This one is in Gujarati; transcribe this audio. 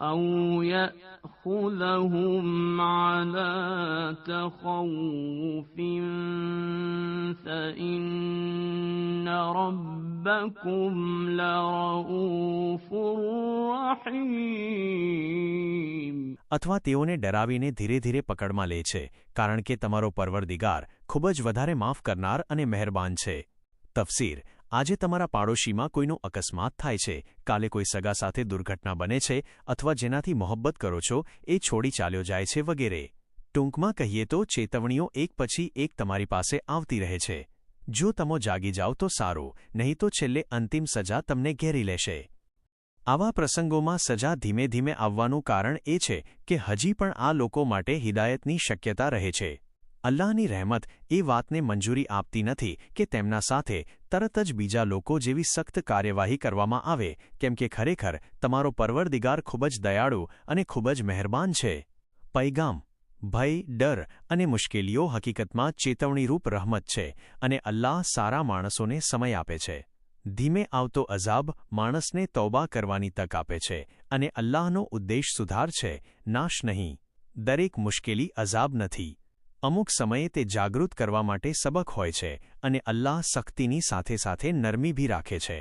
أو يأخذهم على تخوف فإن ربكم لرؤوف رحيم. અથવા તેઓને ડરાવીને ધીરે ધીરે પકડમાં લે છે, કારણ કે તમારો પરવરદિગાર ખૂબ જ વધારે માફ કરનાર અને મહેરબાન છે. તફસીર: આજે તમારા પાડોશીમાં કોઈનો અકસ્માત થાય છે, કાલે કોઈ સગા સાથે દુર્ઘટના બને છે, અથવા જેનાથી મોહબ્બત કરો છો એ છોડી ચાલ્યો જાય છે વગેરે. ટૂંકમાં કહીએ તો ચેતવણીઓ એક પછી એક તમારી પાસે આવતી રહે છે. જો તમે જાગી જાઓ તો સારું, નહીં તો છેલ્લે અંતિમ સજા તમને ઘેરી લેશે. આવા પ્રસંગોમાં સજા ધીમે ધીમે આવવાનું કારણ એ છે કે હજી પણ આ લોકો માટે હિદાયતની શક્યતા રહે છે. અલ્લાહની રહેમત એ વાતને મંજૂરી આપતી નથી કે તેમના સાથે તરત જ બીજા લોકો જેવી સખ્ત કાર્યવાહી કરવામાં આવે, કેમ કે ખરેખર તમારો પરવરદિગાર ખૂબ જ દયાળુ અને ખૂબ જ મહેરબાન છે. પૈગામ: ભય, ડર અને મુશ્કેલીઓ હકીકતમાં ચેતવણીરૂપ રહમત છે, અને અલ્લાહ સારા માણસોને સમય આપે છે. ધીમે આવતો અઝાબ માણસને તૌબા કરવાની તક આપે છે, અને અલ્લાહનો ઉદ્દેશ સુધાર છે, નાશ નહીં. દરેક મુશ્કેલી અઝાબ નથી. અમુક સમયે તે જાગૃત કરવા માટે સબક હોય છે, અને અલ્લાહ સખ્તીની સાથે સાથે નરમી ભી રાખે છે.